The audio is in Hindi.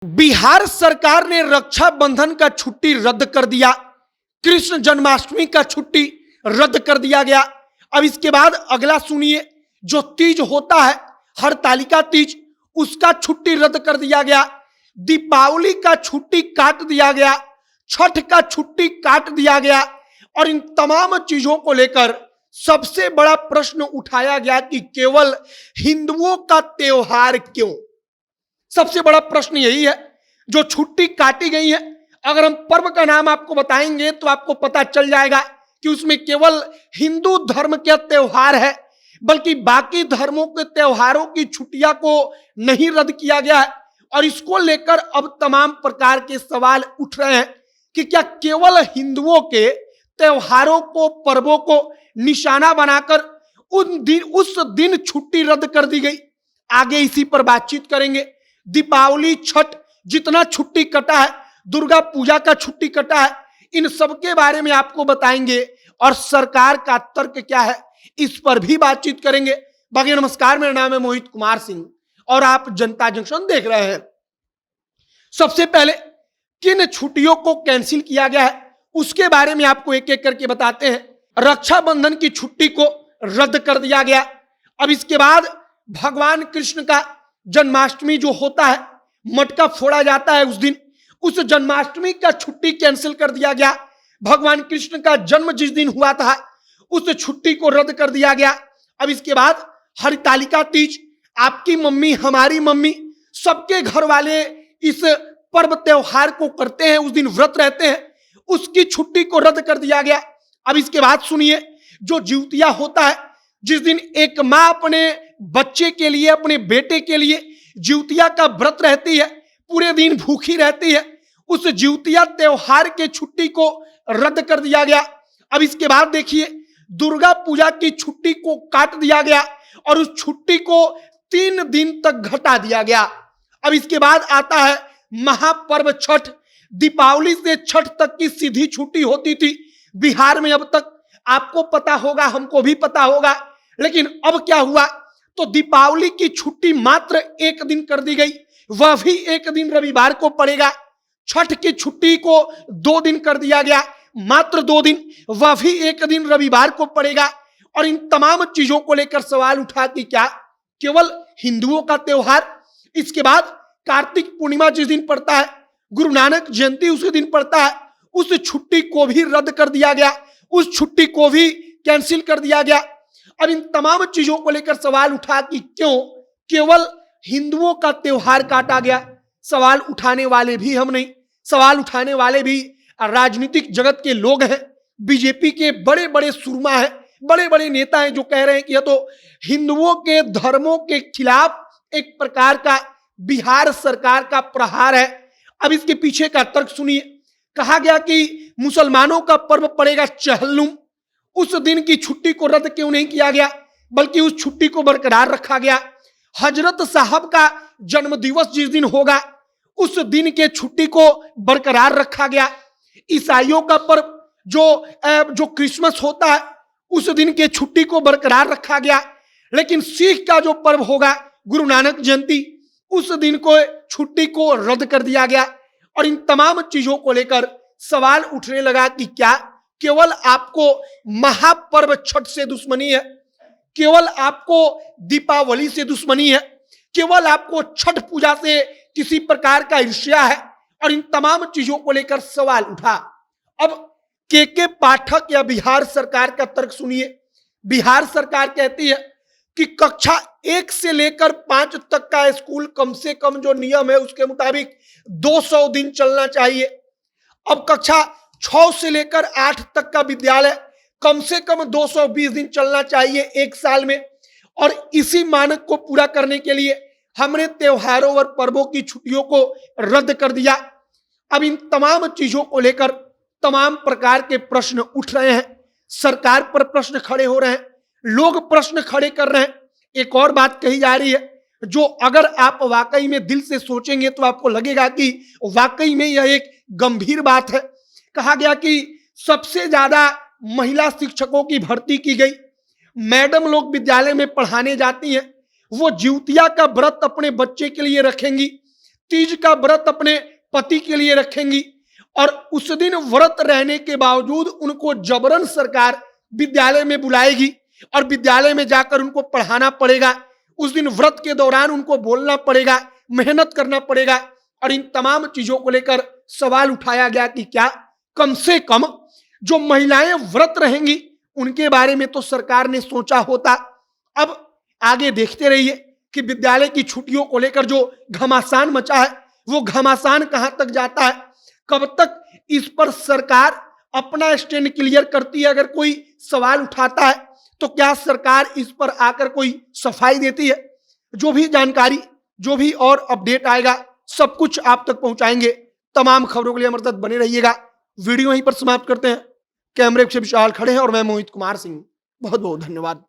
बिहार सरकार ने रक्षाबंधन का छुट्टी रद्द कर दिया। कृष्ण जन्माष्टमी का छुट्टी रद्द कर दिया गया। अब इसके बाद अगला सुनिए, जो तीज होता है हरतालिका तीज, उसका छुट्टी रद्द कर दिया गया। दीपावली का छुट्टी काट दिया गया। छठ का छुट्टी काट दिया गया। और इन तमाम चीजों को लेकर सबसे बड़ा प्रश्न उठाया गया कि केवल हिंदुओं का त्योहार क्यों। सबसे बड़ा प्रश्न यही है। जो छुट्टी काटी गई है, अगर हम पर्व का नाम आपको बताएंगे तो आपको पता चल जाएगा कि उसमें केवल हिंदू धर्म के त्योहार है, बल्कि बाकी धर्मों के त्योहारों की छुट्टियां को नहीं रद्द किया गया है। और इसको लेकर अब तमाम प्रकार के सवाल उठ रहे हैं कि क्या केवल हिंदुओं के त्योहारों को, पर्वों को निशाना बनाकर उस दिन छुट्टी रद्द कर दी गई। आगे इसी पर बातचीत करेंगे। दीपावली, छठ, जितना छुट्टी कटा है, दुर्गा पूजा का छुट्टी कटा है, इन सब के बारे में आपको बताएंगे। और सरकार का तर्क क्या है, इस पर भी बातचीत करेंगे। बाकी नमस्कार, मेरा नाम है मोहित कुमार सिंह और आप जनता जंक्शन देख रहे हैं। सबसे पहले किन छुट्टियों को कैंसिल किया गया है उसके बारे में आपको एक एक करके बताते हैं। रक्षाबंधन की छुट्टी को रद्द कर दिया गया। अब इसके बाद भगवान कृष्ण का जन्माष्टमी जो होता है, मटका फोड़ा जाता है उस दिन, उस जन्माष्टमी का छुट्टी कैंसिल कर दिया गया। भगवान कृष्ण का जन्म जिस दिन हुआ था उस छुट्टी को रद्द कर दिया गया। अब इसके बाद हरतालिका तीज, आपकी मम्मी, हमारी मम्मी, सबके घर वाले इस पर्व त्योहार को करते हैं, उस दिन व्रत रहते हैं, उसकी छुट्टी को रद्द कर दिया गया। अब इसके बाद सुनिए, जो जिउतिया होता है, जिस दिन एक माँ अपने बच्चे के लिए, अपने बेटे के लिए जिउतिया का व्रत रहती है, पूरे दिन भूखी रहती है, उस जिउतिया त्योहार के छुट्टी को रद्द कर दिया गया। अब इसके बाद देखिए, दुर्गा पूजा की छुट्टी को काट दिया गया और उस छुट्टी को 3 दिन तक घटा दिया गया। अब इसके बाद आता है महापर्व छठ। दीपावली से छठ तक की सीधी छुट्टी होती थी बिहार में अब तक, आपको पता होगा, हमको भी पता होगा। लेकिन अब क्या हुआ, तो दीपावली की छुट्टी मात्र 1 दिन कर दी गई, वह भी 1 दिन रविवार को पड़ेगा। छठ की छुट्टी को 2 दिन कर दिया गया, मात्र 2 दिन, वह भी 1 दिन रविवार को पड़ेगा। और इन तमाम चीजों को लेकर सवाल उठा कि क्या केवल हिंदुओं का त्योहार। इसके बाद कार्तिक पूर्णिमा जिस दिन पड़ता है, गुरु नानक जयंती उसी दिन पड़ता है, उस छुट्टी को भी रद्द कर दिया गया, उस छुट्टी को भी कैंसिल कर दिया गया। अब इन तमाम चीजों को लेकर सवाल उठा कि क्यों केवल हिंदुओं का त्योहार काटा गया। सवाल उठाने वाले भी हम नहीं, सवाल उठाने वाले भी राजनीतिक जगत के लोग हैं, बीजेपी के बड़े बड़े सुरमा हैं, बड़े बड़े नेता हैं, जो कह रहे हैं कि यह तो हिंदुओं के धर्मों के खिलाफ एक प्रकार का बिहार सरकार का प्रहार है। अब इसके पीछे का तर्क सुनिए। कहा गया कि मुसलमानों का पर्व पड़ेगा चहल्लुम, उस दिन की छुट्टी को रद्द क्यों नहीं किया गया, बल्कि उस छुट्टी को बरकरार रखा गया। हजरत साहब का जन्म दिवस जिस दिन होगा, उस दिन के छुट्टी को बरकरार रखा गया। ईसाइयों का पर्व जो क्रिसमस होता है, उस दिन के छुट्टी को बरकरार रखा गया। लेकिन सिख का जो पर्व होगा, गुरु नानक जयंती, उस दिन को छुट्टी को रद्द कर दिया गया। और इन तमाम चीजों को लेकर सवाल उठने लगा कि क्या केवल आपको महापर्व छठ से दुश्मनी है, केवल आपको दीपावली से दुश्मनी है, केवल आपको छठ पूजा से किसी प्रकार का ईर्ष्या है। और इन तमाम चीजों को लेकर सवाल उठा। अब के पाठक या बिहार सरकार का तर्क सुनिए। बिहार सरकार कहती है कि कक्षा 1 से लेकर 5 तक का स्कूल कम से कम जो नियम है उसके मुताबिक 200 दिन चलना चाहिए। अब कक्षा 6 से लेकर 8 तक का विद्यालय कम से कम 220 दिन चलना चाहिए 1 साल में। और इसी मानक को पूरा करने के लिए हमने त्योहारों और पर्वों की छुट्टियों को रद्द कर दिया। अब इन तमाम चीजों को लेकर तमाम प्रकार के प्रश्न उठ रहे हैं, सरकार पर प्रश्न खड़े हो रहे हैं, लोग प्रश्न खड़े कर रहे हैं। एक और बात कही जा रही है, जो अगर आप वाकई में दिल से सोचेंगे तो आपको लगेगा कि वाकई में यह एक गंभीर बात है। कहा गया कि सबसे ज्यादा महिला शिक्षकों की भर्ती की गई। मैडम लोग विद्यालय में पढ़ाने जाती हैं, वो जिउतिया का व्रत अपने बच्चे के लिए रखेंगी, तीज का व्रत अपने पति के लिए रखेंगी और उस दिन व्रत रहने के बावजूद उनको जबरन सरकार विद्यालय में बुलाएगी और विद्यालय में जाकर उनको पढ़ाना पड़ेगा। उस दिन व्रत के दौरान उनको बोलना पड़ेगा, मेहनत करना पड़ेगा और इन तमाम चीजों को लेकर सवाल उठाया गया कि क्या कम से कम जो महिलाएं व्रत रहेंगी उनके बारे में तो सरकार ने सोचा होता। अब आगे देखते रहिए कि विद्यालय की छुट्टियों को लेकर जो घमासान मचा है वो घमासान कहां तक जाता है, कब तक इस पर सरकार अपना स्टैंड क्लियर करती है। अगर कोई सवाल उठाता है तो क्या सरकार इस पर आकर कोई सफाई देती है? जो भी जानकारी, जो भी और अपडेट आएगा सब कुछ आप तक पहुंचाएंगे। तमाम खबरों के लिए हमारे साथ बने रहिएगा। वीडियो यहीं पर समाप्त करते हैं। कैमरे से विशाल खड़े हैं और मैं मोहित कुमार सिंह। बहुत बहुत धन्यवाद।